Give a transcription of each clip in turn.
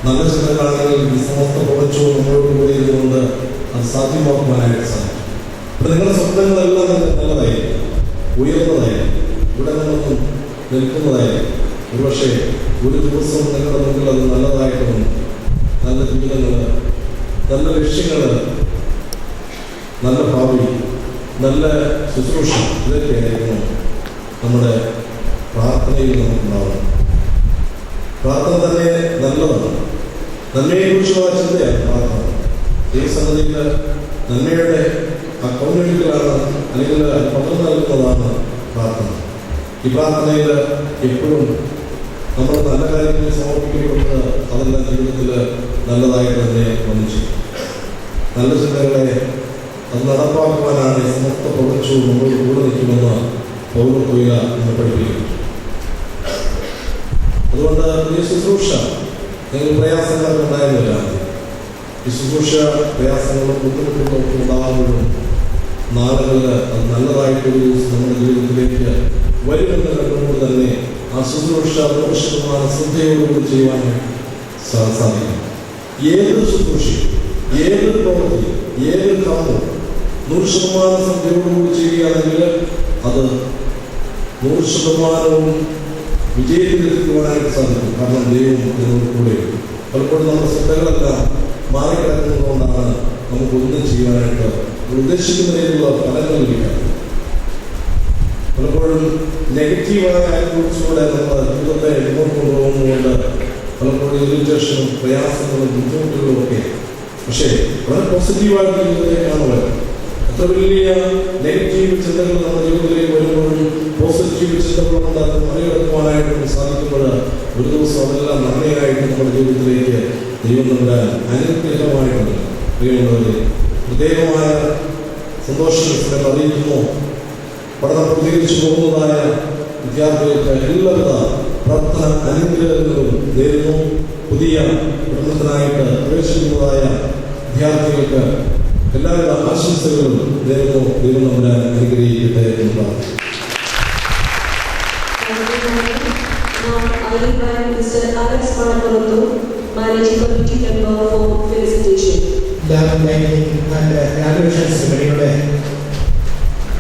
നല്ല ചിന്തകളാണെങ്കിൽ ഈ സമസ്ത കുറച്ചോ നമ്മളോട് കൂടി ഇരുന്നുകൊണ്ട് അത് സാധ്യമാക്കുവാനായിട്ട് സാധിക്കും. അപ്പം നിങ്ങളുടെ സ്വപ്നങ്ങളെല്ലാം നല്ലതായിരിക്കും, ഉയർന്നതായിരിക്കും, ഇവിടെ നിന്നൊന്നും നിൽക്കുന്നതായിരിക്കും. ഒരുപക്ഷെ ഒരു ദിവസം നിങ്ങളുടെ മുമ്പിൽ അത് നല്ലതായിട്ടും നല്ല ജീവിതങ്ങൾ, നല്ല ലക്ഷ്യങ്ങൾ, നല്ല ഭാവി, നല്ല ശുശ്രൂഷ, ഇതൊക്കെയായിരുന്നു നമ്മുടെ പ്രാർത്ഥനയിൽ നമുക്കുണ്ടാവുന്നത്. പ്രാർത്ഥന തന്നെ നല്ലതാണ്. നന്മയെക്കുറിച്ചുള്ള ചിന്തയാണ് പ്രാർത്ഥന. ഈ സന്നദ്ധിയിൽ നന്മയുടെ ആ കൗമുദികളാണ്, അല്ലെങ്കിൽ പകർന്നു നൽകുന്നതാണ് പ്രാർത്ഥന. ഈ പ്രാർത്ഥനയിൽ എപ്പോഴും നമ്മൾ നല്ല കാര്യങ്ങൾ സമർപ്പിക്കപ്പെടുന്നത് അതെല്ലാം ജീവിതത്തിൽ നല്ലതായിട്ട് തന്നെ വന്നിച്ചു. നല്ല ചിന്തകളെ അത് നടപ്പാക്കുവാനാണ് സമസ്ത പ്രപഞ്ചവും നമ്മൾ കൂടെ നിൽക്കുമെന്ന് പൗരത്വ എന്ന് പഠിപ്പിക്കുന്നു. അതുകൊണ്ട് ഈ ശുശ്രൂഷ നിങ്ങൾ പ്രയാസങ്ങളൊക്കെ ഉണ്ടായിരുന്നില്ല. ഈ ശുശ്രൂഷ പ്രയാസങ്ങളും ബുദ്ധിമുട്ടുകളും ഒക്കെ ഉണ്ടാകുമ്പോഴും നാളുകളിൽ അത് നല്ലതായിട്ടൊരു ദിവസം നമ്മുടെ ജീവിതത്തിലേക്ക് വരുമെന്ന് കണ്ടുകൊണ്ട് തന്നെ ആ ശുശ്രൂഷ 100% ശ്രദ്ധയോടുകൂടി ചെയ്യുവാനായിട്ട് സാധിക്കും. ഏത് ശുശ്രൂഷയും, ഏത് പ്രവൃത്തിയും, ഏത് കർമ്മവും 100% ശ്രദ്ധയോടുകൂടി ചെയ്യുകയാണെങ്കിൽ അത് 100% വിജയത്തിലെത്തിക്കുവാനായിട്ട് സാധിക്കും. കാരണം ദൈവം ഇതിനോട് കൂടെ. പലപ്പോഴും നമ്മുടെ ശ്രദ്ധകളെല്ലാം മാറിക്കിടക്കുന്നതുകൊണ്ടാണ് നമുക്കൊന്നും ചെയ്യാനായിട്ട് ഉദ്ദേശിക്കുന്നതിനുള്ള ഫലങ്ങൾ ലഭിക്കാറ്. പലപ്പോഴും നെഗറ്റീവായ ആറ്റിറ്റ്യൂഡ്സിലൂടെ നമ്മൾ ജീവിതത്തെ മുന്നോട്ട് കൊണ്ടുപോകുന്നതുകൊണ്ട് പലപ്പോഴും ഇറിറ്റേഷനും പ്രയാസങ്ങളും ബുദ്ധിമുട്ടുകളും ഒക്കെ. പക്ഷേ വളരെ പോസിറ്റീവായിട്ട് ജീവിതത്തെ കാണുവാൻ, എത്ര വലിയ നെഗറ്റീവ് ചിന്തകൾ നമ്മുടെ ജീവിതത്തിലേക്ക് വരുമ്പോഴും പോസിറ്റീവ് ചിന്തകൾ കൊണ്ട് അത് മറികടക്കുവാനായിട്ട് സാധിക്കുമ്പോൾ ഒരു ദിവസം അതെല്ലാം നന്മയായിട്ട് നമ്മുടെ ജീവിതത്തിലേക്ക് ദൈവം നമ്മുടെ അനുഗ്രഹമായിട്ടുണ്ട്. ദൈവമുള്ളവരെ പ്രത്യേകമായ സന്തോഷത്തെ അറിയിക്കുന്നു. പഠനം പ്രതികരിച്ചു പോകുന്നതായ വിദ്യാർത്ഥികൾക്ക് എല്ലാവിധ പ്രാർത്ഥന അനുഗ്രഹങ്ങളും നേരുന്നു. പുതിയ പഠനത്തിനായിട്ട് പ്രവേശിക്കുന്നതായ വിദ്യാർത്ഥികൾക്ക് എല്ലാവിധ ആശംസകളും നേരുന്നു. ദൈവം നമ്മളെ അനുഗ്രഹിക്കട്ടെ എന്ന് പ്രാർത്ഥിക്കുന്നു.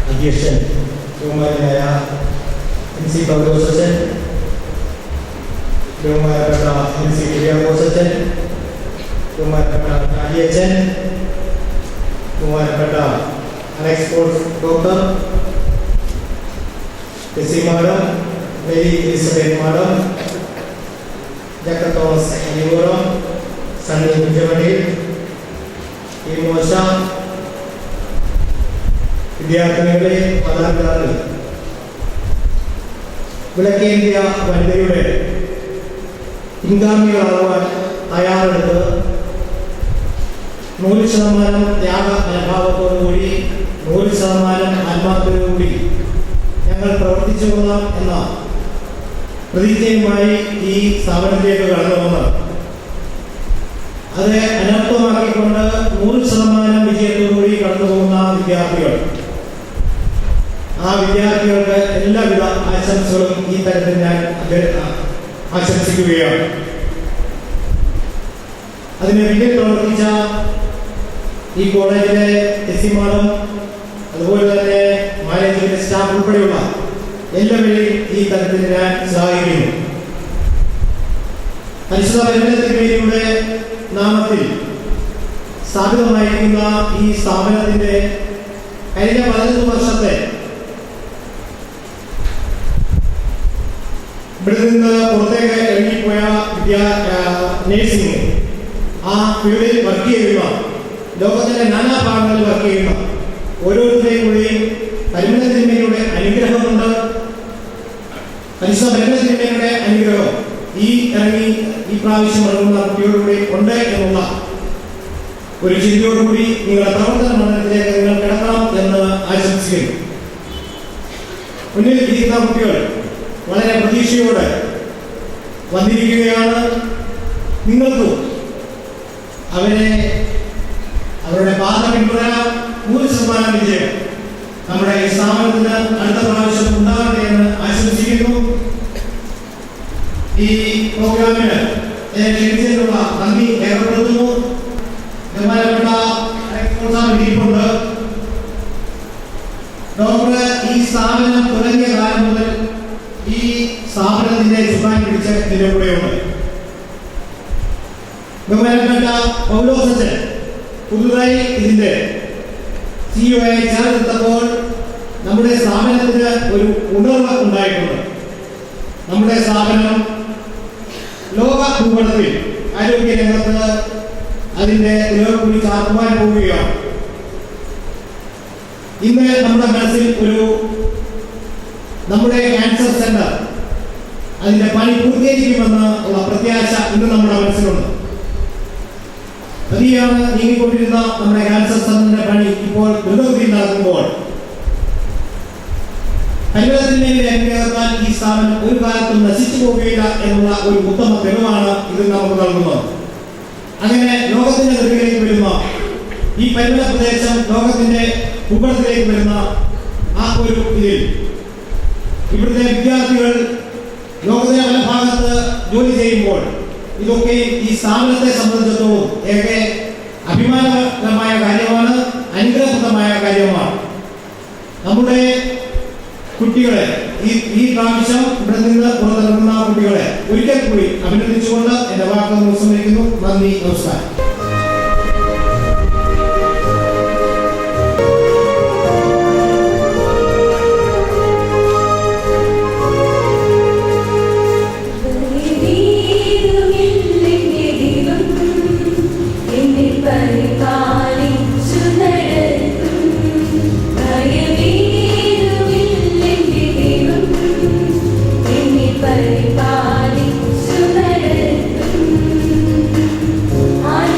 അധ്യക്ഷൻ ബഹുമാനായ MC പൗലോസച്ചൻ, ബഹുമാനപ്പെട്ട MC കുര്യാക്കോസച്ചൻ, ബഹുമാനപ്പെട്ട കാളിയച്ചൻ, ബഹുമാനപ്പെട്ട Alex Paul doctor, Tessy madam, Mary Elizabeth madam, ജക്കർ തോമസ് അനിപുരം, സണ്ണി കുഞ്ചമണി, ഈ മോശ, വിദ്യാർത്ഥികളെ, മാതാപിതാക്കൾ, വിളക്കേന്ത്യ വനിതയുടെ പിൻഗാമികളാകുവാൻ തയ്യാറെടുത്ത് 100% ത്യാഗ മനോഭാവത്തോടുകൂടി 100% ആത്മാർത്ഥതയോടുകൂടി ഞങ്ങൾ പ്രവർത്തിച്ചു കൊള്ളാം എന്ന പ്രതിജ്ഞയുമായി ഈ സ്ഥാപനത്തിലേക്ക് കടന്നു വന്ന് അത് അനർത്ഥമാക്കിക്കൊണ്ട് 100% വിജയത്തോടുകൂടി കടന്നു പോകുന്ന വിദ്യാർത്ഥികൾ, ആ വിദ്യാർത്ഥികൾക്ക് എല്ലാവിധ ആശംസകളും ഈ തരത്തിൽ ഞാൻ ആശംസിക്കുകയാണ്. അതിന് പിന്നിൽ പ്രവർത്തിച്ച ഈ കോളേജിലെ എസ്സിമാരും അതുപോലെ തന്നെ മാനേജ്മെന്റ് സ്റ്റാഫ് ഉൾപ്പെടെയുള്ള എല്ലാവരെയും ഈ തരത്തിൽ ഞാൻ സഹായിക്കുന്നു. പരിശുദ്ധ പരിമളത്തിൻ്റെ നാമത്തിൽ സ്ഥാപിതമായിരിക്കുന്ന ഈ സ്ഥാപനത്തിന്റെ കഴിഞ്ഞ 15 വർഷത്തെ ഇവിടെ നിന്ന് പുറത്തേക്ക് ഇറങ്ങിപ്പോയ നേഴ്സിംഗ്, ആ ഫീൽഡിൽ വർക്ക് ചെയ്യുക, ലോകത്തിന്റെ നാനാ ഭാഗങ്ങളിൽ വർക്ക് ചെയ്യുക ഓരോരുത്തരെയും കൂടിയും പരിമളത്തിന്മയുടെ അനുഗ്രഹമുണ്ട്. പരിശുദ്ധ പരിമളത്തിന്മയുടെ അനുഗ്രഹം ഈ ഇറങ്ങി ഈ പ്രാവശ്യം ഇറങ്ങുന്ന കുട്ടിയോടുകൂടി ഉണ്ട് എന്നുള്ള ഒരു ചിന്തയോടുകൂടി നിങ്ങളുടെ പ്രവർത്തന മണ്ഡലത്തിലേക്ക് നിങ്ങൾ കിടക്കണം എന്ന് ആശംസിക്കുന്നു. മുന്നിൽ ഇരിക്കുന്ന കുട്ടികൾ വളരെ പ്രതീക്ഷയോടെ വന്നിരിക്കുകയാണ്. നിങ്ങൾക്കും അവരുടെ പാത പിന്തുടരാൻ 100% വിജയം നമ്മുടെ ഈ സ്ഥാപനത്തിന് അടുത്ത പ്രാവശ്യം ഉണ്ടാകട്ടെ എന്ന് ആശംസിക്കുന്നു. ഈ പ്രോഗ്രാമിന് ക്ഷണിച്ചതിനുള്ള നന്ദി രേഖപ്പെടുത്തുന്നു. ബഹുമാനപ്പെട്ട ഇരിപ്പുണ്ട്. ഡോക്ടർ ഈ സ്ഥാപനം തുടങ്ങിയ കാലം മുതൽ ഈ സ്ഥാപനത്തിന്റെ ചുക്കാൻ പിടിച്ച് ഇതിന്റെ കൂടെയുണ്ട്. ബഹുമാനപ്പെട്ട പൗലോസച്ചൻ പുതുതായി ഇതിന്റെ CEO ആയി ചേർന്നെടുത്തപ്പോൾ നമ്മുടെ സ്ഥാപനത്തിന് ഒരു ഉണർവ് ഉണ്ടായിട്ടുണ്ട്. നമ്മുടെ സ്ഥാപനം ലോക ഭൂപടത്തിൽ ആരോഗ്യ രംഗത്ത് അതിന്റെ പുരോഗതി ചാർത്തുവാൻ പോവുകയാണ്. ഇന്ന് നമ്മുടെ മനസ്സിൽ നമ്മുടെ ക്യാൻസർ സെന്റർ അതിന്റെ പണി പൂർത്തീകരിക്കുമെന്ന് ഉള്ള പ്രത്യാശ ഇന്ന് നമ്മുടെ മനസ്സിലുണ്ട്. പതിയാണ് നീങ്ങിക്കൊണ്ടിരുന്ന നമ്മുടെ ക്യാൻസർ സെന്ററിന്റെ പണി ഇപ്പോൾ ദ്രുതഗതിയിൽ നടക്കുമ്പോൾ പരിവർത്തനത്തിലേക്കാൻ ഈ സ്ഥാപനം ഒരു കാലത്തും നശിച്ചു പോവുകയില്ല എന്നുള്ള ഒരു ഉത്തമ തെളിവാണ് ഇത് നമുക്ക് നൽകുന്നത്. അങ്ങനെ ലോകത്തിന്റെ നെറുകിലേക്ക് വരുന്ന ഈ പരിമല പ്രദേശം ലോകത്തിന്റെ ഭൂപടത്തിലേക്ക് വരുന്ന ആ ഒരു ഇതിൽ ഇവിടുത്തെ വിദ്യാർത്ഥികൾ ലോകത്തിന്റെ പല ഭാഗത്ത് ജോലി ചെയ്യുമ്പോൾ ഇതൊക്കെ ഈ സ്ഥാപനത്തെ സംബന്ധിച്ചിടത്തോളം ഏറെ അഭിമാനകരമായ കാര്യമാണ്, അനുഗ്രഹപ്രദമായ കാര്യമാണ്. നമ്മുടെ കുട്ടികളെ ഈ പ്രാവശ്യം ഇവിടെ നിന്ന് പുറത്തിറങ്ങുന്ന കുട്ടികളെ ഒരിക്കൽ കൂടി അഭിനന്ദിച്ചുകൊണ്ട് എന്റെ വാക്കുകൾ ഉപസംഹരിക്കുന്നു. നന്ദി, നമസ്കാരം. I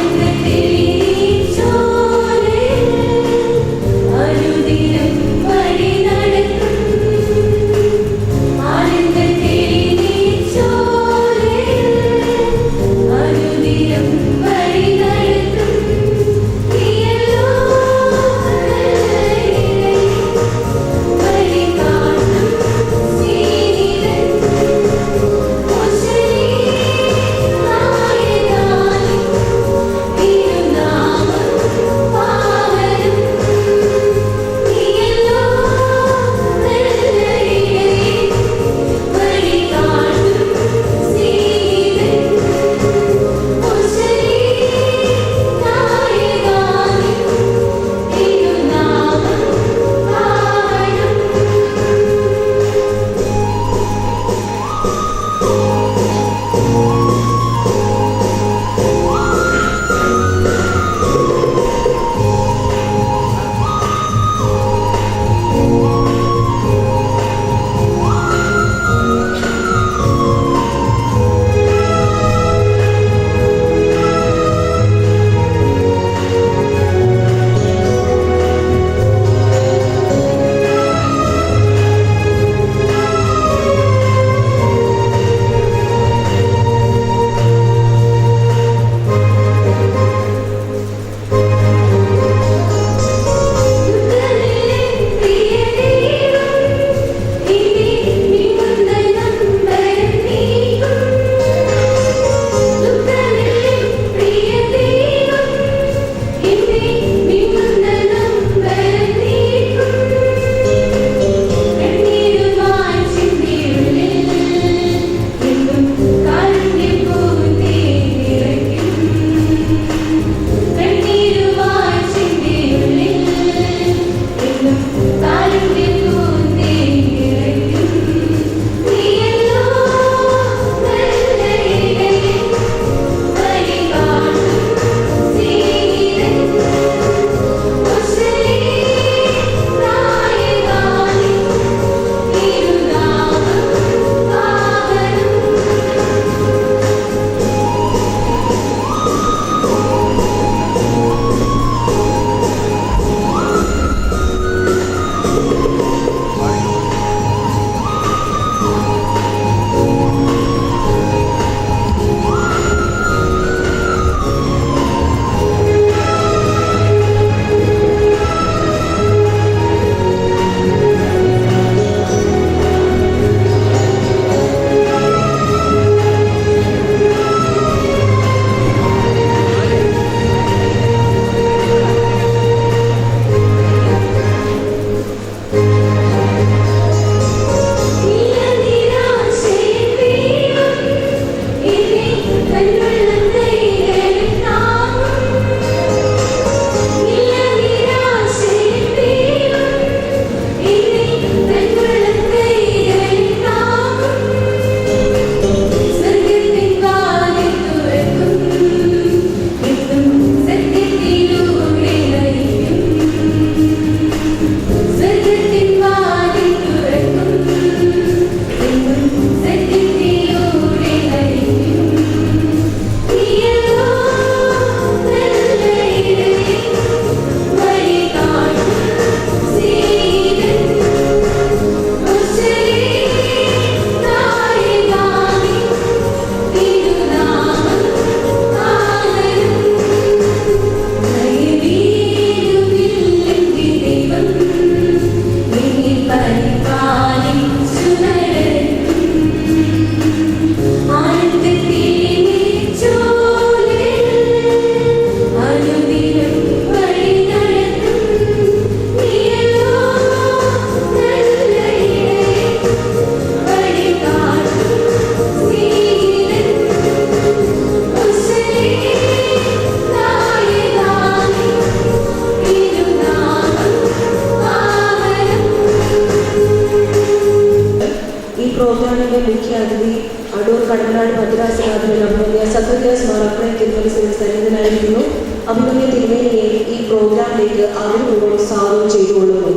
സന്നിധനായിരിക്കുന്നു. അഭിമന്യ തിരുമേനിയെ ഈ പ്രോഗ്രാമിലേക്ക് ആദരപൂർവ്വം സ്വാഗതം ചെയ്തുകൊള്ളുന്നു.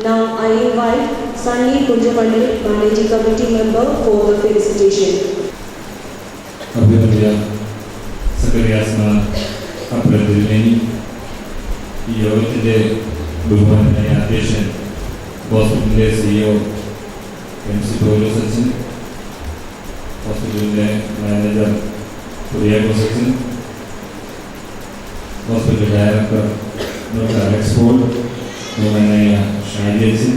Now I invite Sunny Kunjapandil, Managing Committee Member, for the felicitation. അഭിമന്യ സക്കറിയാസ്മ അപ്രതിമേനി, ഈ യോഗത്തിൻ്റെ ബഹുമാനായ അധ്യക്ഷൻ, ഹോസ്പിറ്റലിലെ CEO MC പൗലോസ് അച്ഛൻ, ഹോസ്പിറ്റലിലെ മാനേജർ കുര്യാക്കോസ് അച്ഛൻ, hospital director doctor Alex Paul, ബഹുമാനായ ഷാജി അച്ഛൻ,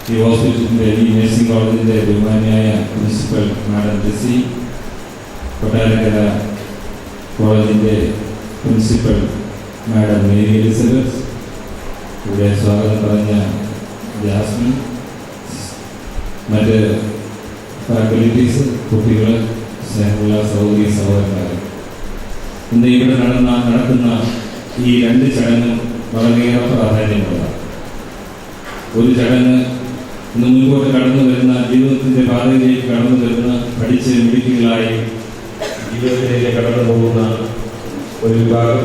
ഈ ഹോസ്പിറ്റലിൻ്റെ ഈ നഴ്സിംഗ് കോളേജിൻ്റെ ബഹുമാനായ പ്രിൻസിപ്പൽ മാഡം ജെസി, കൊട്ടാരക്കര കോളേജിൻ്റെ പ്രിൻസിപ്പൽ മാഡം മേരി എലിസബത്ത്, ഇവിടെ സ്വാഗതം പറഞ്ഞ ജാസ്മിൻ, മറ്റ് ഫാക്കൽറ്റീസ്, കുട്ടികൾ, സ്നേഹമുള്ള സഹോദരി സഹോദരന്മാർ, ഇന്ന് ഇവിടെ നടക്കുന്ന ഈ രണ്ട് ചടങ്ങും വളരെയേറെ പ്രാധാന്യമുള്ളതാണ്. ഒരു ചടങ്ങ് ഇന്ന് മുൻപോട്ട് കടന്നു വരുന്ന ജീവിതത്തിൻ്റെ പാതയിലേക്ക് കടന്നു വരുന്ന പഠിച്ച് മിടുക്കികളായി ജീവിതത്തിലേക്ക് കടന്നു പോകുന്ന ഒരു വിഭാഗം.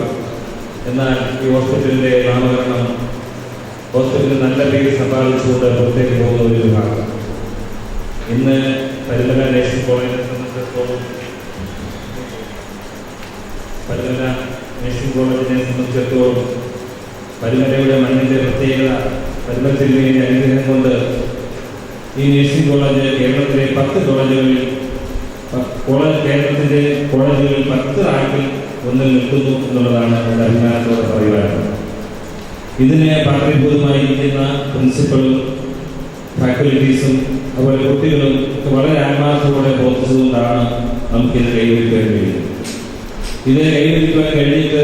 എന്നാൽ ഈ ഹോസ്പിറ്റലിൻ്റെ നാമകരണം ഹോസ്പിറ്റലിൽ നല്ല പേര് സമ്പാദിച്ചുകൊണ്ട് പുറത്തേക്ക് പോകുന്ന ഒരു വിഭാഗം. ഇന്ന് പരുമല നേഴ്സിംഗ് കോളേജിനെ സംബന്ധിച്ചിടത്തോളം പരുമലയുടെ മണ്ണിൻ്റെ പ്രത്യേകത, പരുമലത്തിൻ്റെ അനുഗ്രഹം കൊണ്ട് ഈ നേഴ്സിംഗ് കോളേജ് കേരളത്തിലെ 10 കോളേജുകളിൽ കേരളത്തിൻ്റെ കോളേജുകളിൽ 10 റാങ്കിൽ ഒന്നിൽ നിൽക്കുന്നു എന്നുള്ളതാണ് എൻ്റെ അഭിമാനത്തോടെ പറയുവാനുള്ളത്. ഇതിനെ പാഠ്യഭൂതമായിരിക്കുന്ന പ്രിൻസിപ്പളും ഫാക്കൽറ്റീസും അതുപോലെ കുട്ടികളും വളരെ ആത്മാർത്ഥത്തോടെ പ്രവർത്തിച്ചതുകൊണ്ടാണ് നമുക്കിത് കൈവരിക്കാൻ കഴിയുന്നത്. ഇത് കൈവരിക്കാൻ കഴിഞ്ഞിട്ട്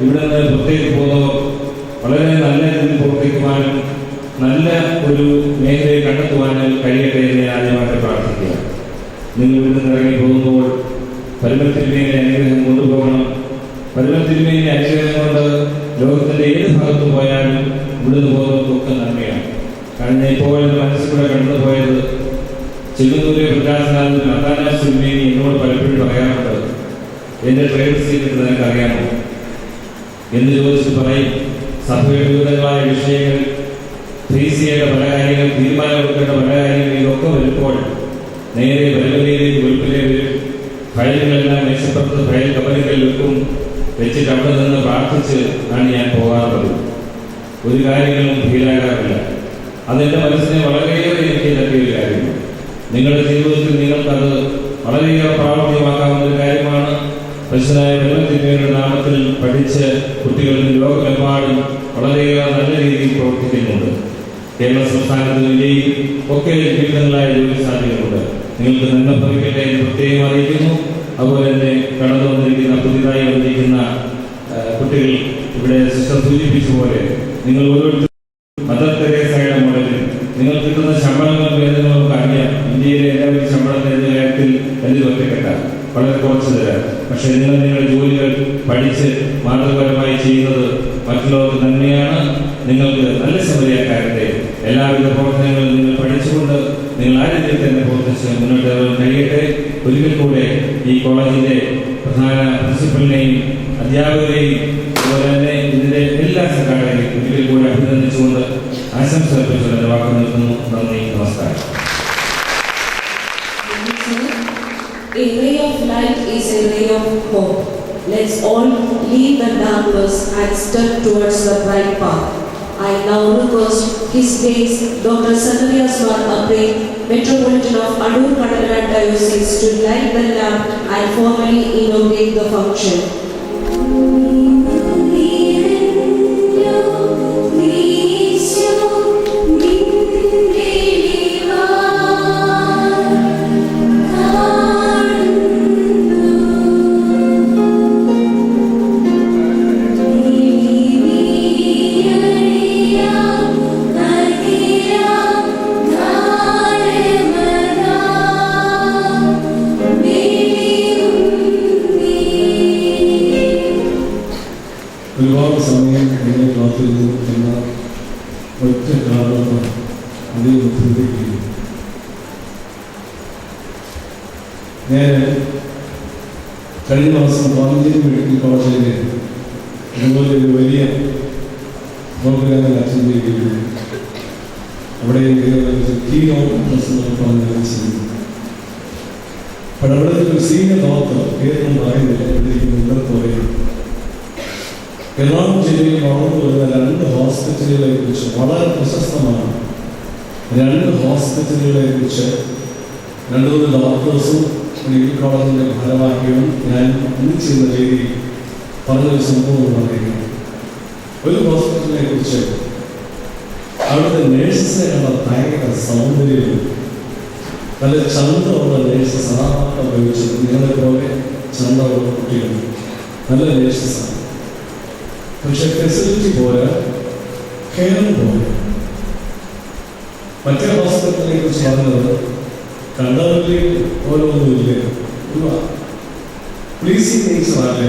ഇവിടെ നിന്ന് പുറത്തേക്ക് പോകുന്നവർ വളരെ നല്ല രീതിയിൽ പ്രവർത്തിക്കുവാനും നല്ല ഒരു മേഖലയെ കണ്ടെത്തുവാനും കഴിയട്ടെ എന്ന് ആദ്യമായിട്ട് പ്രാർത്ഥിക്കുക. നിങ്ങൾ ഇവിടെ നിന്ന് ഇറങ്ങി പോകുമ്പോൾ പരുമലത്തിന്മേലെ അനുഗ്രഹം കൊണ്ടുപോകണം. പരുമലത്തിന്മേലെ അനുഗ്രഹം കൊണ്ട് ലോകത്തിൻ്റെ ഏത് ഭാഗത്ത് പോയാലും ഇവിടുന്ന് പോകുന്നവർക്കൊക്കെ നന്മയാണ്. കാരണം ഇപ്പോൾ എൻ്റെ മനസ്സിലൂടെ കടന്നു പോയത് ചെങ്ങന്നൂരെ പ്രകാശനാഥൻ അന്താരാഷ്ട്ര തിരുമേനി എന്നോട് പലപ്പോഴും പറയാറുണ്ട്, എൻ്റെ ട്രേഡ് സീക്രട്ട് നിനക്ക് അറിയാമോ എന്ന് ചോദിച്ച് പറയും. സഭയുടെ വിവിധങ്ങളായ വിഷയങ്ങൾ, ത്രീസിയുടെ പല കാര്യങ്ങൾ, തീരുമാനമെടുക്കേണ്ട പല കാര്യങ്ങൾ, ഇതൊക്കെ വരുമ്പോൾ നേരെ പരുമലയിലേക്ക് വെളുപ്പിലേ വരും. ഫയലുകളെല്ലാം മേശപ്പുറത്ത് ഫയൽ കമ്പനികളിൽ വെച്ചിട്ട് അവിടെ നിന്ന് പ്രാർത്ഥിച്ച് ആണ് ഞാൻ പോകാറുള്ളത്. ഒരു കാര്യങ്ങളും ഫീലാകാറില്ല. അതെൻ്റെ മനസ്സിനെ വളരെയേറെ എനിക്ക് തട്ടിയ ഒരു കാര്യമാണ്. നിങ്ങളുടെ ജീവിതത്തിൽ നിങ്ങൾക്കത് വളരെയേറെ പ്രാവർത്തികമാക്കാവുന്ന ഒരു കാര്യമാണ്. പരിശുദ്ധനായ പരുമലത്തിന്മേയുടെ നാമത്തിൽ പഠിച്ച് കുട്ടികൾ ലോകമെമ്പാടും വളരെയേറെ നല്ല രീതിയിൽ പ്രവർത്തിക്കുന്നുണ്ട്. കേരള സംസ്ഥാനത്തിൻ്റെയും ഒക്കെ വിവിധങ്ങളായ ജോലി സാധ്യതകളുണ്ട്. നിങ്ങൾക്ക് നന്മ ഭവിക്കട്ടെ എന്ന് പ്രത്യേകം അറിയിക്കുന്നു. അതുപോലെ തന്നെ കടന്നു വന്നിരിക്കുന്ന പുതിയതായി വന്നിരിക്കുന്ന കുട്ടികൾ, ഇവിടെ സിസ്റ്റർ സൂചിപ്പിച്ച പോലെ നിങ്ങൾ ഓരോരുത്തരും മദർ തെരേസയുടെ മോഡലിൽ നിങ്ങൾ കിട്ടുന്ന ശമ്പളങ്ങളും വേതനങ്ങളും അറിയാം. ഇന്ത്യയിലെ എല്ലാവരും ശമ്പളത്തിൻ്റെ കാര്യത്തിൽ വലിയ ഒറ്റക്കെട്ട വളരെ കുറച്ച് തരാം. പക്ഷേ നിങ്ങൾ നിങ്ങളുടെ ജോലികൾ പഠിച്ച് മാതൃപരമായി ചെയ്യുന്നത് മറ്റുള്ളവർക്ക് നന്മയാണ്. നിങ്ങൾക്ക് നല്ല സമരിയാക്കാരത്തെ എല്ലാവിധ പ്രവർത്തനങ്ങളും നിങ്ങൾ പഠിച്ചുകൊണ്ട് നിങ്ങൾ ആ രീതിയിൽ തന്നെ പ്രവർത്തിച്ച് മുന്നോട്ട് കഴിയട്ടെ. ഒരിക്കൽ കൂടെ ഈ കോളേജിൻ്റെ പ്രധാന പ്രിൻസിപ്പലിനെയും അധ്യാപകരെയും അതുപോലെ തന്നെ ഇതിൻ്റെ എല്ലാ സംഘാടകരെയും ഒരിക്കൽ കൂടെ അഭിനന്ദിച്ചുകൊണ്ട് ആശംസ അർപ്പിച്ചുകൊണ്ട് വാക്ക് നിർത്തുന്നു. നന്ദി, നമസ്കാരം. A ray of light is a ray of hope. Let's all leave the darkness and step towards the bright path. I now request His Grace Dr. Zacharias Mar Apre, Metropolitan of Adur Kannada Diocese, to light the lamp and formally inaugurate the function. ഒരുപാട് സമയം എന്നെ കാത്തിരുന്നു എന്ന ഒറ്റ കാരണം അതേ ഉദ്ധരിക്കുകയും ഞാൻ കഴിഞ്ഞ മാസം പാഞ്ചേരി മെഡിക്കൽ കോളേജിൽ ഇതുപോലെ ഒരു വലിയ പ്രോഗ്രാമിൽ അറ്റൻഡ് ചെയ്യുകയും അവിടെ അപ്പോൾ അവിടെ ഒരു സീനിയർ ഡോക്ടർ പേരൊന്നും പറയുന്നില്ല, മുന്നോട്ട് പറയും. എറണാകുളം ജില്ലയിൽ വളർന്നു വരുന്ന 2 ഹോസ്പിറ്റലുകളെ കുറിച്ച് വളരെ പ്രശസ്തമാണ്. 2 ഹോസ്പിറ്റലുകളെ കുറിച്ച് 2 ഡോക്ടേഴ്സും മെഡിക്കൽ കോളേജിൻ്റെ ഭാരവാഹികളും ഞാൻ ഒന്നിച്ചിരുന്ന രീതിയിൽ പറഞ്ഞൊരു സംഭവം പറയുക. ഒരു ഹോസ്പിറ്റലിനെ കുറിച്ച് അവിടുത്തെ നേഴ്സസിനെ കണ്ട ഭയങ്കര സൗന്ദര്യവും നല്ല ചന്തമുള്ള നേഴ്സസ് സാധാരണ ഉപയോഗിച്ചത്. നിങ്ങളെ പോലെ ചന്തമുള്ള കുട്ടികൾ നല്ല നേഴ്സസാണ്. പക്ഷെ ഫെസിലിറ്റി പോരാ, കെയർ പോരാ. മറ്റേ ഹോസ്പിറ്റലിനെ കുറിച്ച് പറഞ്ഞത് കണ്ടവരിൽ ഓരോന്നുമില്ല, ഒരു പ്ലീസിങ് നേച്ചറല്ല.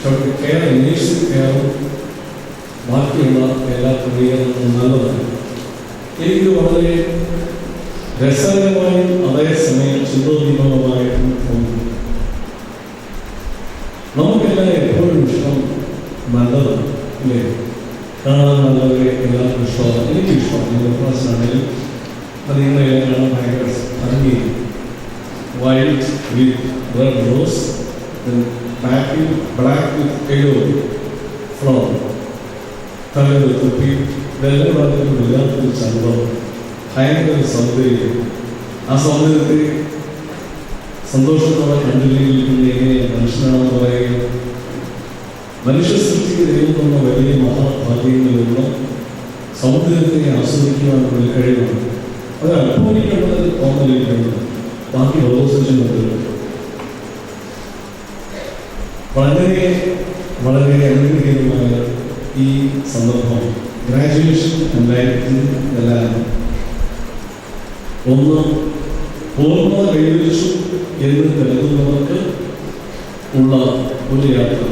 പക്ഷെ കെയർ, നേഴ്സിംഗ് കെയറും ബാക്കിയുള്ള എല്ലാ ക്രമീകരണങ്ങളും നല്ലതാണ്. എനിക്ക് വളരെ രസകരമായും അതേസമയം ചിന്തോദ്ദീപകമായിട്ടും തോന്നുന്നു. നമുക്കെല്ലാം എപ്പോഴും ഇഷ്ടം നല്ലതാണ്, ഇല്ലേ? കാണാൻ നല്ലവരെ എല്ലാവർക്കും ഇഷ്ടമാണ്. എനിക്കും ഇഷ്ടമാണ്. ക്ലാസ്സിലാണെങ്കിലും അത് നിങ്ങളെല്ലാം കാണാൻ ഭയങ്കര ഭംഗിയാണ്. White with red rose, black with yellow flower, തലയിൽ തുപ്പി, ഇതെല്ലാം പറഞ്ഞിട്ട് വല്ലാത്തൊരു ചന്തം, ഭയങ്കര സൗന്ദര്യം. ആ സൗന്ദര്യത്തെ സന്തോഷത്തോടെ കണ്ടില്ലെങ്കിൽ എങ്ങനെയാണ് മനുഷ്യനാണെന്ന് പറയുക? മനുഷ്യ സൃഷ്ടിക്ക് ദൈവം തന്ന വലിയ മഹാഭാഗ്യങ്ങളിലുള്ള സൗന്ദര്യത്തെ ആസ്വദിക്കുവാനുള്ള കഴിവാണ്. അത് അനുഭവിക്കേണ്ടത് തോന്നലിരിക്കുന്നത്, ബാക്കി ഓപ്പോസിഷനുണ്ട്. വളരെ വളരെ അനുഗ്രഹീതമായ ഈ സന്ദർഭം ഗ്രാജുവേഷൻ എല്ലാം ഒന്ന് പൂർണ്ണ കൈവരിച്ചു എന്ന് കരുതുന്നവർക്ക് ഉള്ള ഒരു യാത്ര,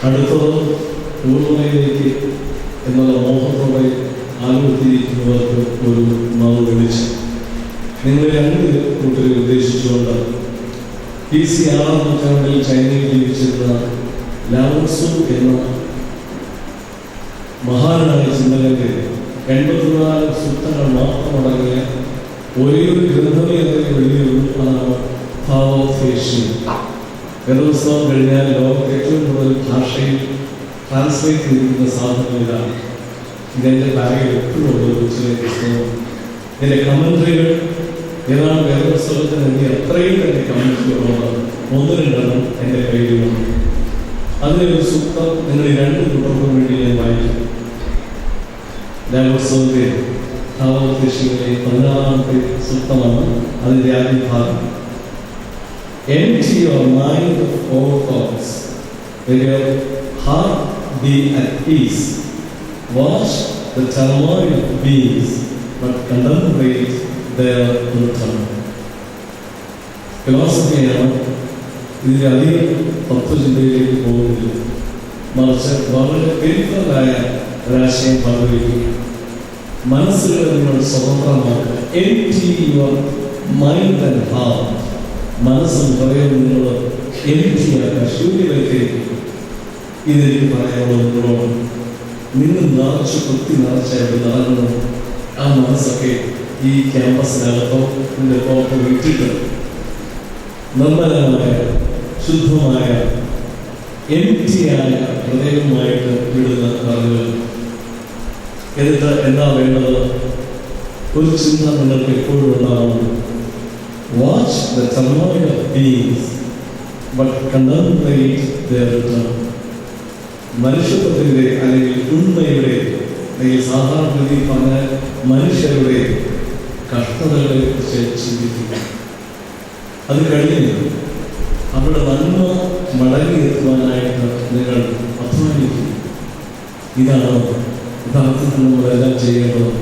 അടുത്തത് പൂർണ്ണതയിലേക്ക് എന്നുള്ള മോഹത്തോടെ ആലോചിച്ചിരിക്കുന്നവർക്ക് ഒരു മറുപടിച്ച് നിങ്ങളെ 2 കൂട്ടരെ ഉദ്ദേശിച്ചുകൊണ്ട് BC 6-ാം നൂറ്റാണ്ടിൽ ചൈനയിൽ ജീവിച്ചിരുന്ന ലാവോത്സു എന്ന മഹാനായ ചിന്തകന്റെ 84 സൂക്തങ്ങൾ മാത്രമടങ്ങിയ ഒരേ ഒരു ഗ്രന്ഥമേ വലിയൊരു അതാണ് ഭാവോദ്ദേശി. വേദപുസ്തകം കഴിഞ്ഞാൽ ലോകത്തെ ഏറ്റവും കൂടുതൽ ഭാഷയിൽ ട്രാൻസ്ലേറ്റ് ചെയ്തിരിക്കുന്ന സാധനം ഇതാണ്. ഇതെൻ്റെ ബാഗിൽ എപ്പോഴും ഉള്ള ചെറിയ പുസ്തകം. ഇതിൻ്റെ കമൻട്രികൾ ഏതാണ് വേദപുസ്തകത്തിന് എനിക്ക് അത്രയും തന്നെ കമൻട്രി ഉള്ളത് 1-2 എൻ്റെ കയ്യിലുണ്ട്. അതിലൊരു സൂക്തം നിങ്ങൾ 2 കൂട്ടർക്കും വേണ്ടി ഞാൻ വായിക്കും. ലാവോത്സവത്തെ ഭാവോദ്ദേശികളെ 16-ാമത്തെ സൂക്തമാണ്. അതിൻ്റെ ആദ്യ ഭാഗം. Empty your mind of all thoughts, let your heart be at peace. Watch the turmoil of beings, but contemplate their return. ഫിലോസഫിയാണ്. ഇതിൽ അധികം തത്വചിന്തയിലേക്ക് പോകുന്നില്ല, മറിച്ച് വളരെ പെരിഫറലായ ഒരാശയം പങ്കുവയ്ക്കുക. മനസ്സുകളെ നിങ്ങൾ സ്വതന്ത്രമാക്കുക. Empty your mind and heart. മനസ്സും ഹൃദയം നിങ്ങൾ എംപ്റ്റിയാക്കുക, ശൂന്യതയ്ക്ക്. ഇതെനിക്ക് പറയാനുള്ളത് നിങ്ങളോട്. നിങ്ങൾ നിറച്ച് കുത്തി നിറച്ചായിട്ട് നടന്നു ആ മനസ്സൊക്കെ ഈ ക്യാമ്പസിനകത്തോ ഇതിൻ്റെ പുറത്ത് വിട്ടിട്ട് നിർമ്മലമായ ശുദ്ധമായ എംപ്റ്റിയായ ഹൃദയവുമായിട്ട് വിടുന്ന അറിവുകൾ. എന്നിട്ട് എന്താ വേണ്ടത്? ഒരു ചിന്ത നിങ്ങൾക്ക് എപ്പോഴും ഉണ്ടാവണം. Watch the turmoil of beings, but contemplate their return. മനുഷ്യത്വത്തിൻ്റെ അല്ലെങ്കിൽ ഉണ്മയുടെ അല്ലെങ്കിൽ സാധാരണ രീതിയിൽ പറഞ്ഞ മനുഷ്യരുടെ കഷ്ടതകളെ കുറിച്ച് ചിന്തിക്കുക. അത് കഴിഞ്ഞ് അവരുടെ നന്മ മടങ്ങിയെത്തുവാനായിട്ട് നിങ്ങൾ അധ്വാനിക്കുക. ഇതാണ് യഥാർത്ഥത്തിൽ നമ്മളെല്ലാം ചെയ്യേണ്ടത്.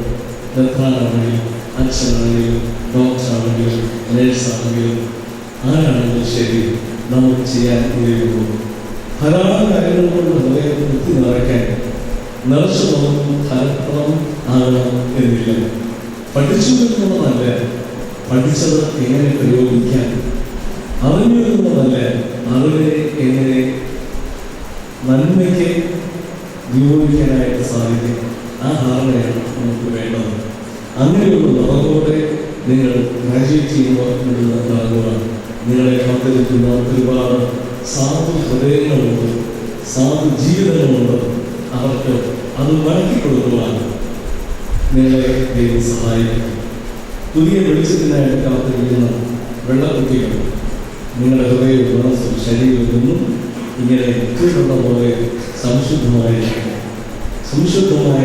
എത്രാനാണെങ്കിലും, അച്ഛനാണെങ്കിലും, ഡോക്ടറാണെങ്കിലും, നേഴ്സാണെങ്കിലും, ആരാണെങ്കിലും ശരി, നമുക്ക് ചെയ്യാൻ കഴിയുള്ളൂ. ധാരാളം കാര്യങ്ങൾ കൊണ്ട് ഹൃദയം കുത്തി നിറയ്ക്കാൻ നിറച്ചതൊന്നും ഫലപ്രദം ആകണം എന്നില്ല. പഠിച്ചു എന്നുള്ളതല്ല, പഠിച്ചത് എങ്ങനെ പ്രയോഗിക്കാൻ, അറിഞ്ഞു എന്നതല്ല, അറിവിനെ എങ്ങനെ നന്മയ്ക്ക് വിനിയോഗിക്കാനായിട്ട് സാധിക്കും. ആ ധാരണയാണ് നമുക്ക് വേണ്ടത്. അങ്ങനെയുള്ള നിറവോടെ നിങ്ങൾ ഗ്രാജുവേറ്റ് ചെയ്യുക. നിങ്ങളെ കാത്തിരിക്കുന്ന ഒരുപാട് സാധു ഹൃദയങ്ങളുണ്ട്, സാധു ജീവിതങ്ങളുണ്ട്. അവർക്ക് അത് മടക്കി കൊടുക്കുവാൻ നിങ്ങളെ ദൈവം സഹായിക്കും. പുതിയ വെളിച്ചത്തിനായിട്ട് കാത്തിരിക്കുന്ന വെള്ളക്കുട്ടികൾ നിങ്ങളുടെ ഹൃദയവും മനസ്സും ശരീരവും നിന്നും ഇങ്ങനെ കുട്ടികളുടെ പോലെ സംശുദ്ധമായ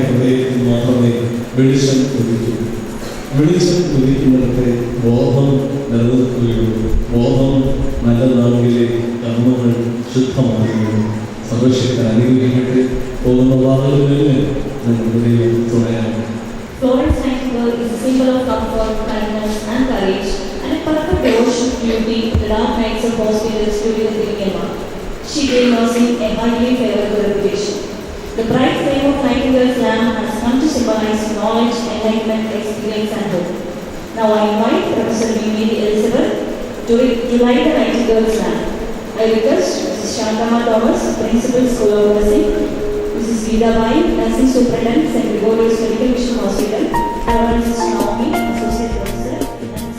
ഹൃദയത്തിൽ മാത്രമേ വെളിച്ചം ഉദിക്കൂ. വെളിച്ചം ഉദിക്കുന്നിടത്തെ ബോധം നിലനിൽക്കുകയുള്ളൂ. ബോധം നല്ലതാണെങ്കിലേ കർമ്മങ്ങൾ ശുദ്ധമാകുകയുള്ളൂ. സർവശക്തൻ അനുഗ്രഹിക്കട്ടെ. പോകുന്ന വാക്കുകളിൽ നിങ്ങൾക്ക് ദൈവം തുണയാണ്. Florence Nightingale is a symbol of comfort, kindness, and courage, and a perfect devotion to duty in the dark nights of hospitals during the Millennium. She gave nursing a highly favorable reputation. The bright flame of Nightingale's lamp has come to symbolize knowledge, enlightenment, experience, and hope. Now I invite Professor Mary Elizabeth to light the Nightingale's lamp. I request Mrs. Shantama Thomas, Principal, School of Nursing, Mrs. Geeta Bai, Nursing Superintendent, St. Gregorius Medical Mission Hospital, Reverend Mrs. Naomi, Associate Professor, and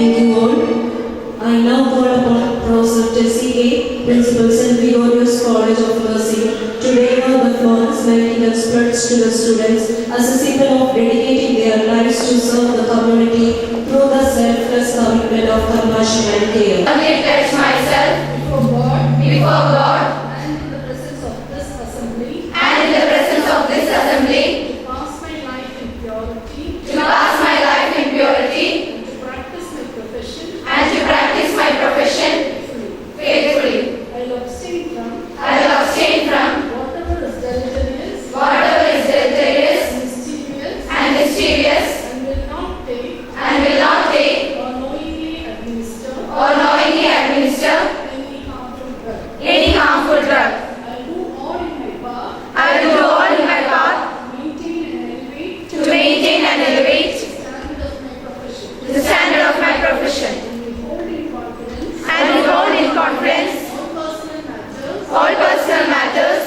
Thank you all. I now call upon Professor Tessie A, Principal St. Gregorius College of Nursing, to deliver the florence nightingale's pledge to the students as a symbol of dedicating their lives to serve the community through the selfless commitment of compassion and care. I pledge myself before God and in the presence of this assembly and in the presence of this assembly to pass my life in purity to pass my life in purity and to practice my profession and to practice my profession faithfully. I will abstain from I will abstain from whatever is deleterious whatever is deleterious and mischievous and mischievous and will not take or knowingly administer knowingly administer any harmful drug. any harmful drug. I will do all in my power I will do all in my power to maintain and elevate to maintain and elevate the standard of my profession the standard of my profession and will hold in confidence and will hold in confidence all personal matters all personal matters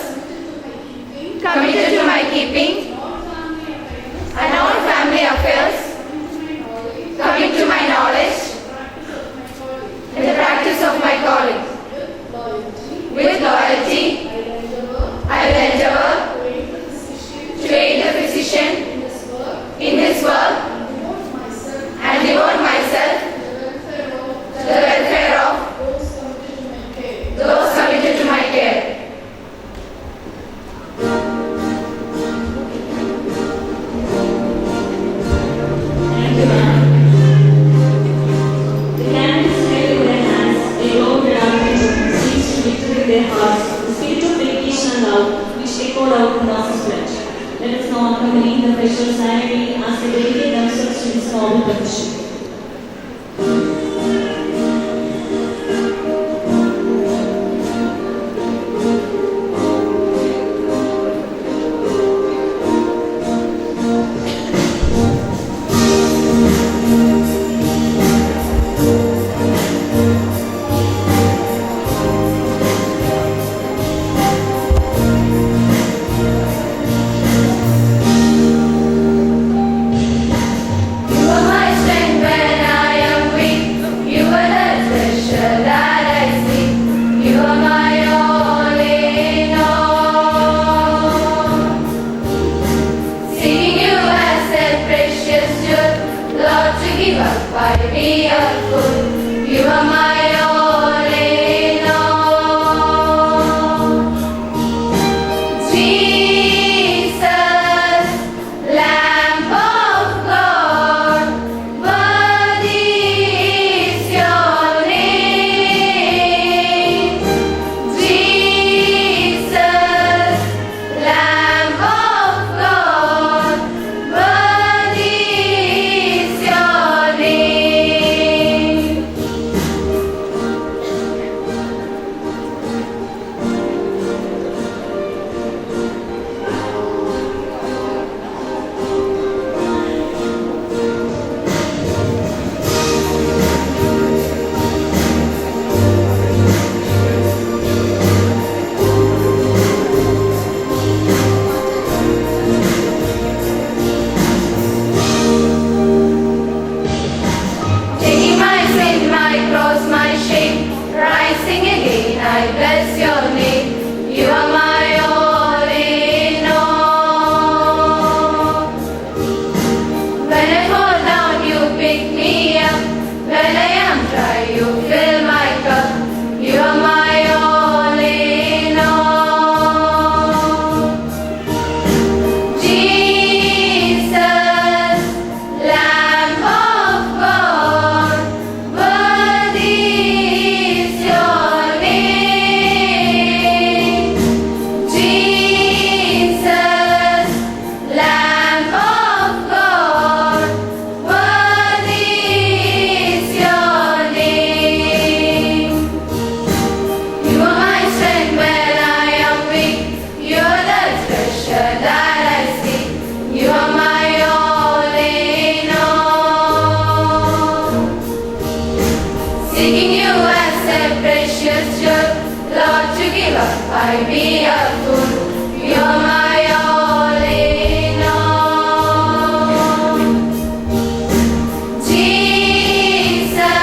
committed to my keeping, committed to my keeping all family affairs and all family affairs coming to my knowledge, coming to my knowledge in the practice of my calling. with loyalty, With loyalty, I will endeavor I will endeavor to aid the physician to aid the physician in this work in this work and devote myself and devote myself to the welfare of those committed to my care. Thank you, ma'am. The candidates held in their hands a long without seems to victory in their hearts, the spirit of dedication and love which echoed out in Nurse's pledge. Let us now accompany the freshers silently as they dedicate themselves to this noble profession. You are my strength when I am weak. You are the treasure that I seek. You are my all in all. Seeking you as a precious jewel, Lord, to give up by me a fool. You are my all in all. Jesus, Lamb of God, worthy is your name. Jesus, Lamb of God, worthy is your name. Taking my sin, my cross, my shame, rising again, I bless your name. You are my all in all. When I fall down, you pick me up. When I am dry, you fill my cup. You are my all in all. Jesus, Lamb of God, worthy is your name. Jesus, Lamb of God, worthy is your name. You are my strength when I am weak. You are the treasure that I seek. You are my all in all. Seeking you as a precious jewel, Lord, to give up, I be a fool. You are my all in all. Jesus,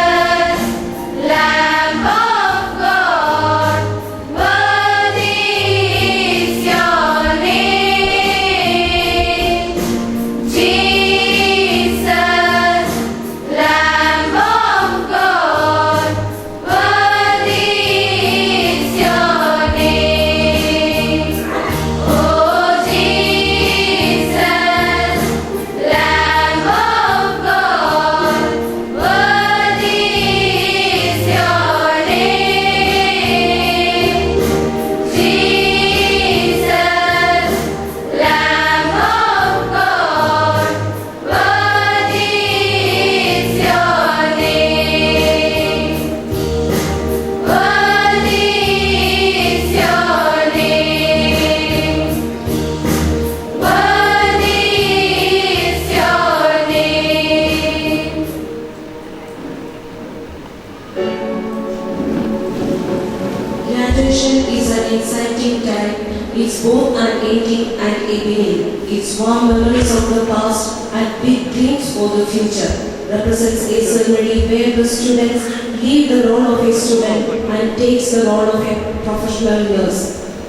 painting and a beginning. Its warm memories of the past and big dreams for the future represents a ceremony where the students leave the role of a student and takes the role of a professional nurse.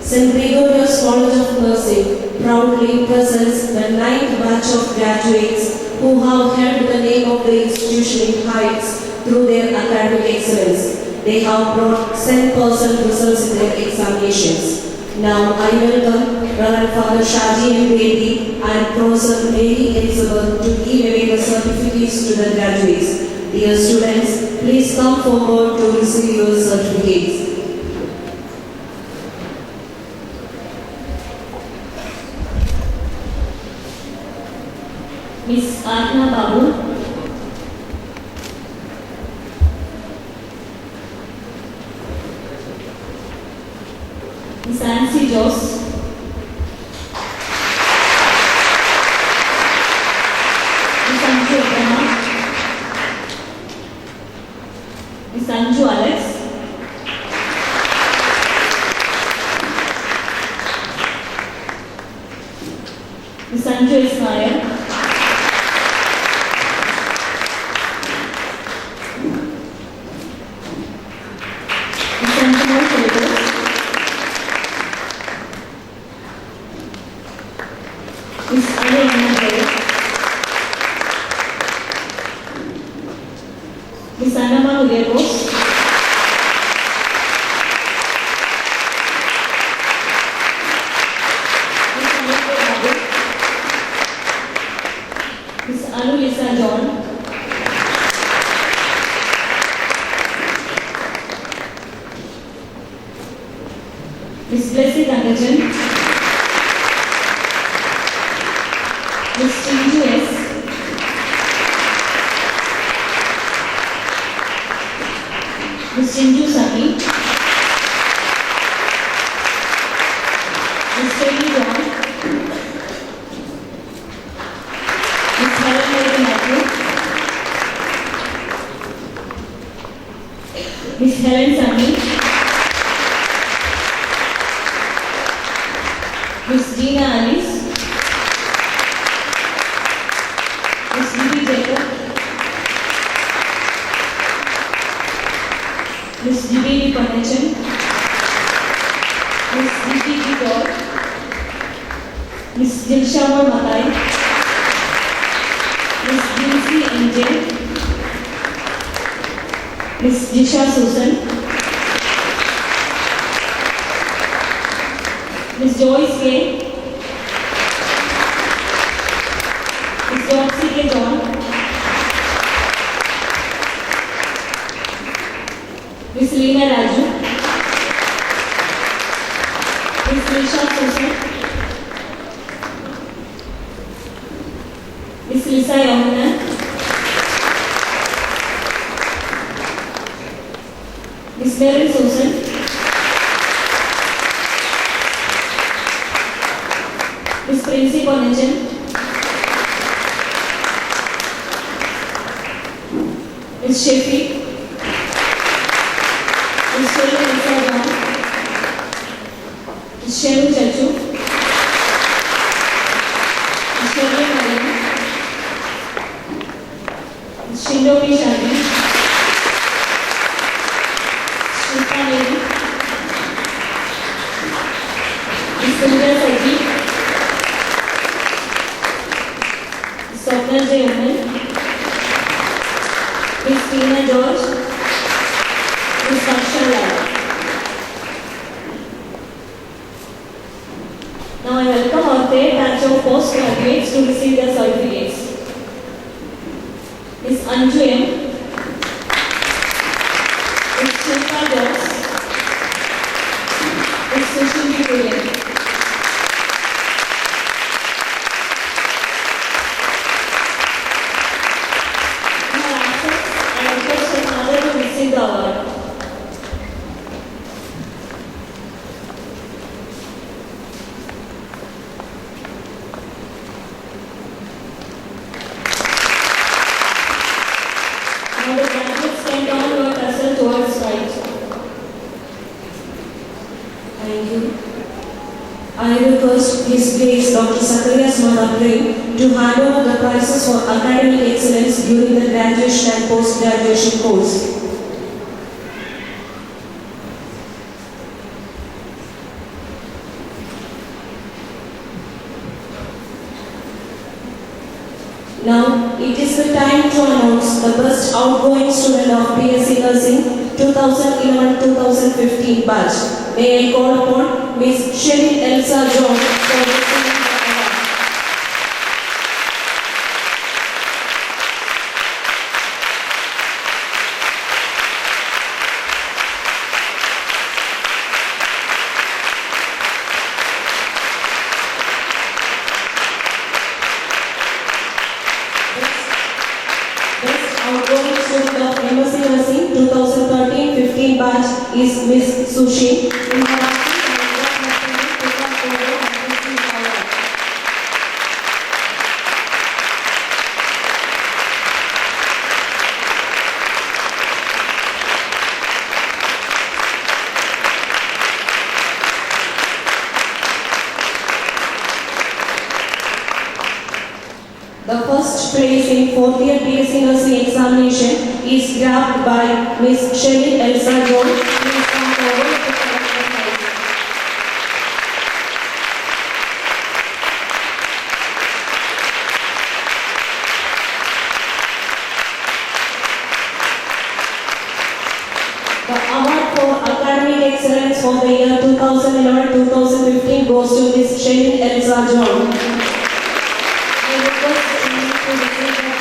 St. Gregorius College of Nursing proudly presents the 9th batch of graduates who have held the name of the institution in heights through their academic excellence. They have brought 100% results in their examinations. Now I welcome Reverend Father Shaji M. Bedi and Professor Mary Elizabeth to give away the certificates to the graduates. Dear students, please come forward to receive your certificates. Miss Arna Babu, Miss Nancy Joss, Miss Anju Ekana, Miss Anju Alex, Miss Anju Ismail, Miss Anna Reyes, Miss Anna Gutierrez, Miss Anu Lisa John, Miss Blessy Tangajan, Miss Chinju S, Miss Chinju Sami, Miss Kelly John, Miss Helen Mary Matthew, Miss Helen Sami, Miss Gina Alice, Miss Vivi Jacob, Miss Divini Panachan, Miss Vicky Gitor, Miss Dilshamar Matai, Miss Dincy NJ, Miss Jisha Susan, Miss Joyce K, Miss Doxy K. John, Miss Leena Raju, Miss Nisha Susan, Miss Lisa Yamuna, Miss Mary Susan, Miss Princey Bonachan, Miss Shafi, Miss Shirley Lisa John, Miss Shemu Chachu, Miss Shirley Mariam, Miss Shindomi Shadi, Shilpa Lady, Miss Sundar Saji, Miss Swapna J. Uman, Miss Tina George, Miss Saksha Lal. Now I welcome our third batch of postgraduates to receive their certificates. Miss Anju M, Miss Shilpa Joss, Miss Sushil William. The award. Now the graduates can turn your cursor towards right. Thank you. I request His Grace Dr. Zacharias Madapre to hand over the prizes for academic excellence during the graduation and post-graduation course. Now, it is the time to announce the best outgoing student of BSc Nursing 2011-2015 batch. May I call upon Miss Shelly Elsa John for receiving the award. Best outgoing student of MSc Nursing 2013-15 batch is Miss Sushi. In her absence, I invite my friend Pika Kodo and receive the award. The first place in 4th year BSc Nursing examination is grabbed by Miss Shelly Elsa John. Please come forward to collect the prize. The award for academic excellence for the year 2011-2015 goes to Miss Shelly Elsa John. I request you to receive the prize.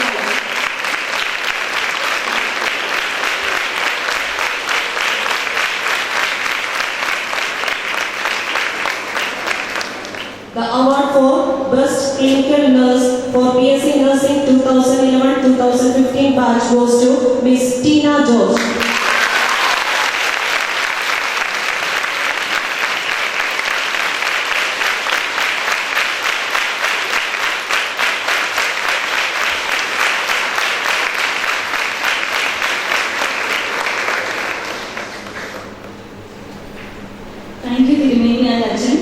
The award for Best Clinical Nurse for BSc Nursing 2011-2015 batch goes to Miss Tina George. Thank you, Tirumeni and Arjun.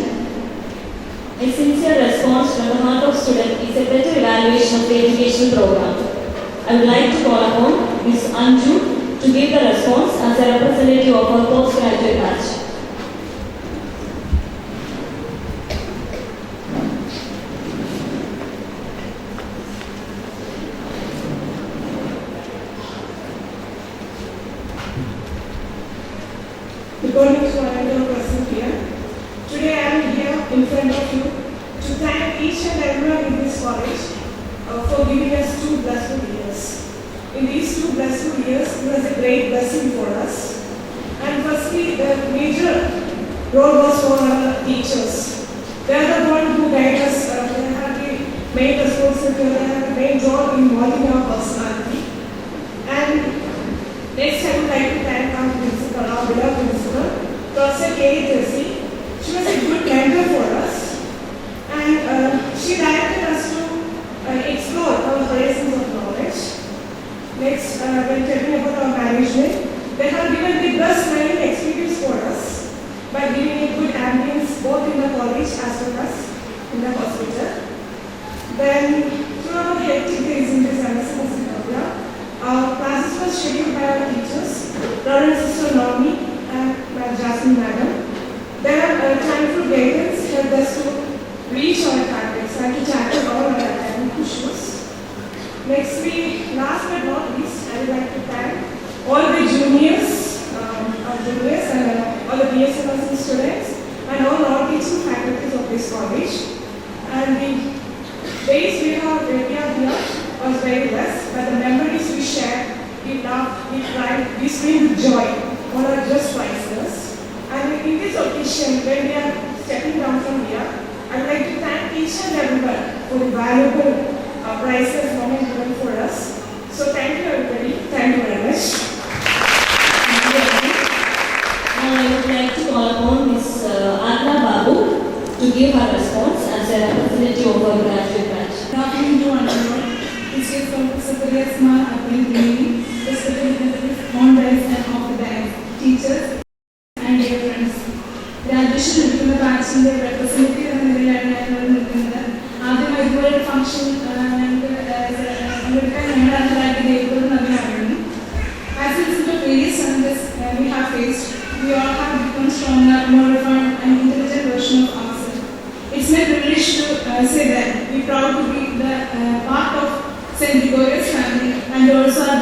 A sincere response from the heart of student is a better evaluation of the educational program. I would like to call upon Ms. Anju to give the response as a representative of our postgraduate batch. Good morning to all of present here. Today I am here in front of you to thank each and everyone in this college for giving us 2 blessed years. In these 2 blessed years, it was a great blessing for us. And firstly, the major role was for our teachers. They are the ones who guide us. They have the main responsibility. They have the main role in molding our personality. And next, I would like to thank our principal, our beloved principal, Professor K. Jesse. She was a good mentor for us, and she directed us to explore our horizons of knowledge. Next, when talking about our management, they have given the best learning experience for us by giving a good ambience both in the college as well as in the hospital. Then, through our hectic days in this MSc our classes were scheduled by our teachers, Reverend Sister Naomi and Jasmine Madam. Their timeful guidance helped us to reach our targets and to tackle all our academic issues. Nextly, last but not least, I would like to thank all the juniors and all the BSc Nursing students and all non-teaching faculties of this college. And the days we are here was very less, but the memories we shared, we laughed, we cried, we screamed with joy, all are just priceless. And in this occasion, when we are stepping down from here, I would like to thank each and everyone for the valuable priceless moment given for us. So thank you everybody. Thank you very much. Now I would like to call upon Ms. Anna Babu to give her response as a representative of our graduate batch. Good afternoon to one and all. This is Dr. Zacharias Madapre, respected founders and of the bank, teachers and dear friends. Graduation in the batch in the representative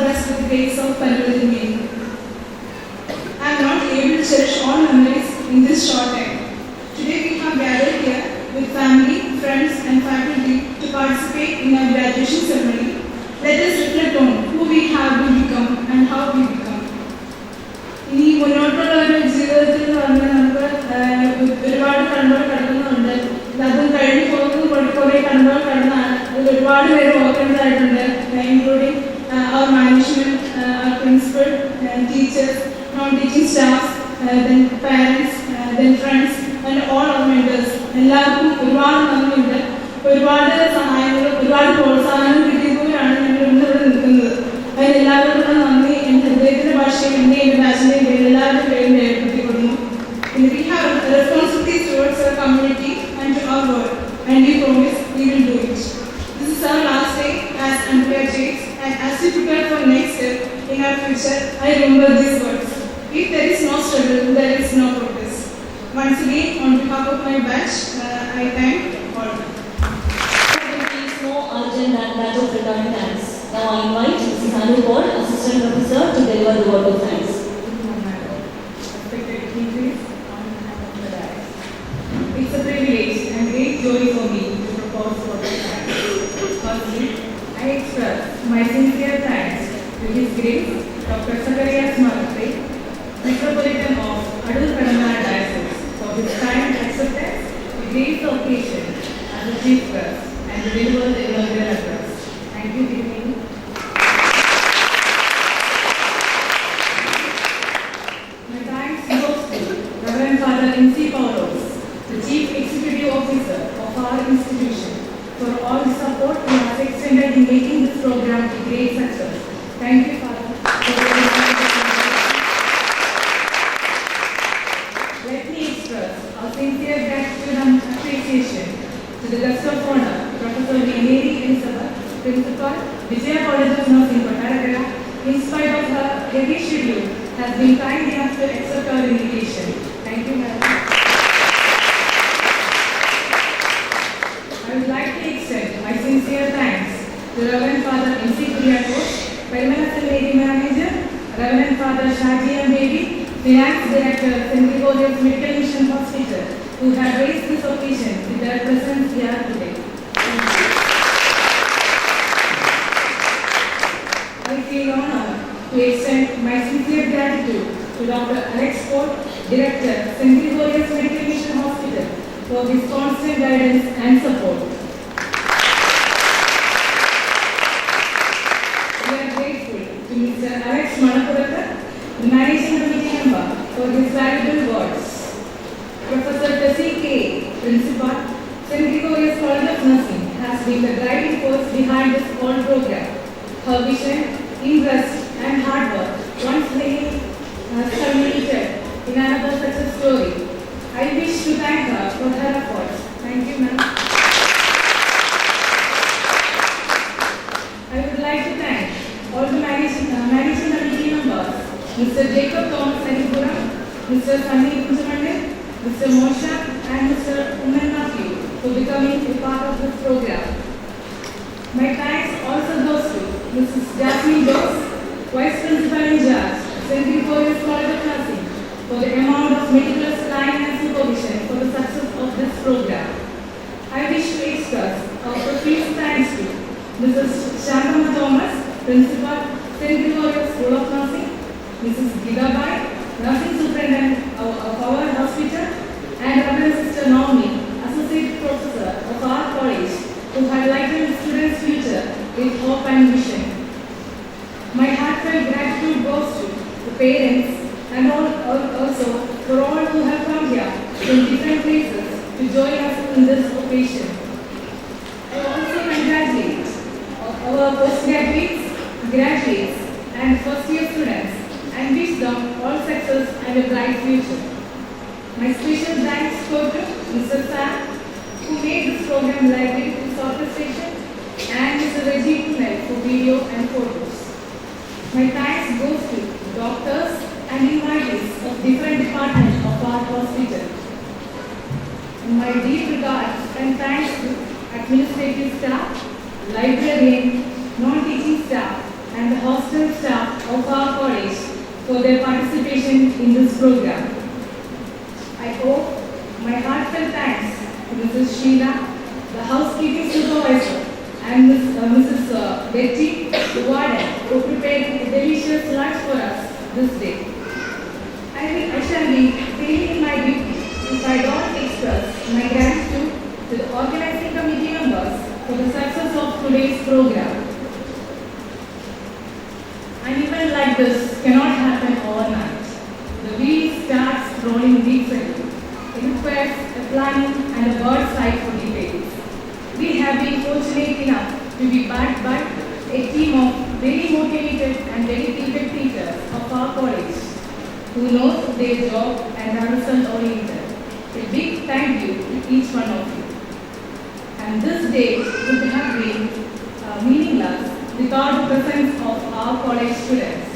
blessed with the grace of Pandulingi. I am not able to cherish all memories in this short time. Today we have gathered here with family, friends and faculty to participate in our graduation ceremony. Let us reflect on who we have become and how we become. ഇനി മുന്നോട്ടുള്ള ഒരു ജീവിതത്തിൽ എന്ന് പറഞ്ഞാൽ നമുക്ക് ഒരുപാട് കണ്ണുകൾ കടക്കുന്നുണ്ട്. അതും കഴിഞ്ഞു പോകുന്നത് കുറേ കണ്ണുകൾ കടന്നാണ്. അതിൽ ഒരുപാട് പേര് ഓർക്കേണ്ടതായിട്ടുണ്ട്. ഇൻക്ലൂഡിങ് അവർ മാനേജ്മെന്റ്, അവർ principal, teachers, non-teaching staff, then parents, then friends and all our mentors. എല്ലാവർക്കും ഒരുപാട് നന്ദിയുണ്ട്. ഒരുപാട് സഹായങ്ങളും ഒരുപാട് പ്രോത്സാഹനവും കിട്ടിയപ്പോഴാണ് ഞങ്ങൾ ഇന്നിവിടെ നിൽക്കുന്നത്. അതിലെല്ലാവരോടുള്ള നന്ദി എൻ്റെ ഹൃദയത്തിൻ്റെ ഭാഷയിൽ എൻ്റെ ബാച്ചിൻ്റെയും പേര് എല്ലാവരുടെയും പേരും രേഖപ്പെടുത്തിക്കൊടുന്നു. We have responsibilities towards our community and to our world, and we promise we will do it. This is our last day as undergraduates, and as we prepare for next step in our future, I remember these words. If there is no struggle, there is no progress. Once again, on behalf of my batch, I thank all. It is more urgent than that of returning thanks. Now I invite Mrs. Anu Paul, Assistant Professor, to deliver the word of thanks. It's a privilege and great joy for me to propose word of thanks. Firstly, I express my sincere thanks to His Grace, Dr. Zacharias Marathi, Metropolitan of Adur Kadamala Diocese, for his kind acceptance, the grace of occasion as a chief guest and to deliver the inaugural address. Thank you, Dean. My thanks goes to Reverend Father N.C. Paulos, the Chief Executive Officer of our institution, for all the support he has extended in making this program a great success. Thank you, Father. Let me express our sincere gratitude and appreciation to the guest of honor, Professor Mary Elizabeth, Principal, Vijaya College of Nursing, Kottarakara, in spite of her heavy schedule, has been kind enough to accept our invitation. Thank you, Madam. I would like to extend my sincere thanks to Reverend Father M.C. Kuriakos, Perimental Lady Manager, Reverend Father Shaji M. Baby, Finance Director, St. Gregorius Medical Mission Hospital, who have raised this occasion with their presence here today. I feel honored to extend my sincere gratitude to Dr. Alex Ford, Director, St. Gregorius Medical Mission Hospital, for his constant guidance and support. We are grateful to Mr. Alex Manapurata, the Managing Committee member, for his valuable words. Professor Tessie K., Principal, St. Gregorius College of Nursing, has been the driving force behind this whole program. Her vision, interest, and hard work once again culminated in another success story. I wish to thank her for her efforts. Thank you, ma'am. I would like to thank all the managing committee members, Mr. Jacob Thomas Sanipura, Mr. Sunny Kunjamande, Mr. Mosha, and Mr. Uman Matthew for becoming a part of this program. My thanks also goes to Mrs. Jasmine Jones, Vice Principal in charge, St. Gregorius College of Nursing, for the amount of meticulous planning and supervision for the success of this program. I wish to express our profuse thanks to Mrs. Shantama Thomas, Principal, St. Gregorius School of Nursing, Mrs. Gigabai, Nursing Superintendent of our hospital, and Reverend Sister Naomi, Associate Professor of our college, who had lightened students' future with hope and vision. My heartfelt gratitude goes to the parents and also for all who have come here from different places to join us in this occasion. I also congratulate our postgraduates, graduates, and first-year students and wish them all success and a bright future. My special thanks go to Mr. Sam, who made this program lively with orchestration, and Mr. Reggie Kunal for video and photos. My thanks goes to doctors and invitees of different departments of our hospital. My deep regards and thanks to administrative staff, librarian, non-teaching staff, and the hostel staff of our college for their participation in this program. I owe my heartfelt thanks to Mrs. Sheila, the housekeeping supervisor, and Mrs. Betty, the warden, who prepared a delicious lunch for us this day. I shall be failing my duty if I don't express my gratitude to the organizing committee members for the success of today's program. An event like this cannot happen overnight. The wheel starts rolling weeks ago. It requires a planning and a bird's eye for details. We have been fortunate enough to be backed by a team of very motivated and dedicated teachers of our college who knows their job and are result-oriented. A big thank you to each one of you. And this day would have been meaningless without the presence of our college students.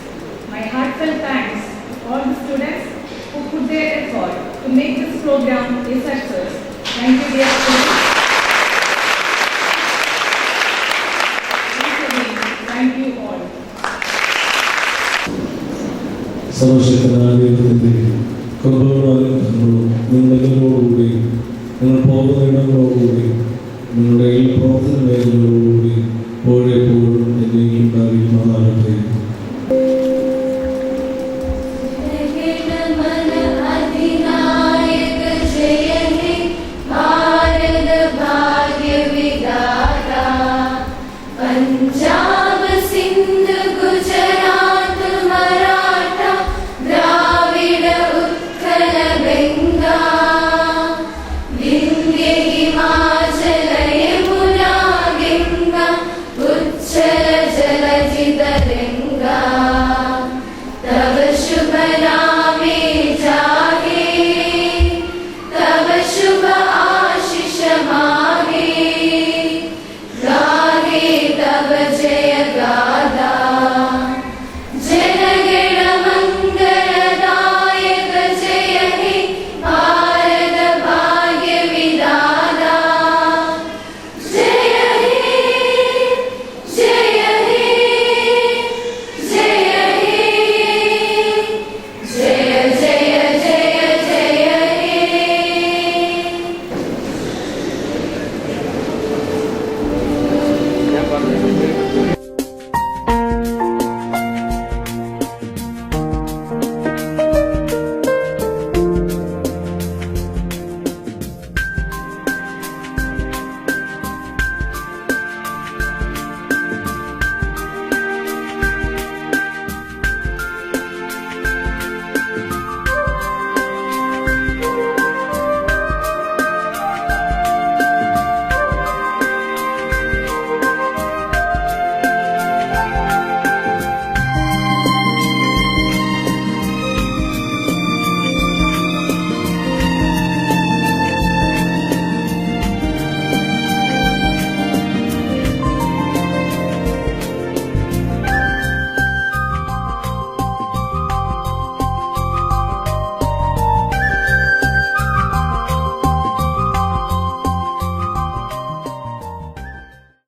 My heartfelt thanks to all the students who put their effort to make this program a success. Thank you, dear students. Thank you all. സർവശക്തനായ ദൈവത്തിന്റെ കൃപകളും നിങ്ങളോടുകൂടി നിങ്ങൾ പോകുന്ന ഇടങ്ങളോടുകൂടി നിങ്ങളുടെ ഈ പ്രവർത്തന മേഖലകളോടുകൂടി എപ്പോഴെപ്പോഴും എന്നേക്കും ഉണ്ടാകുമാറാകട്ടെ.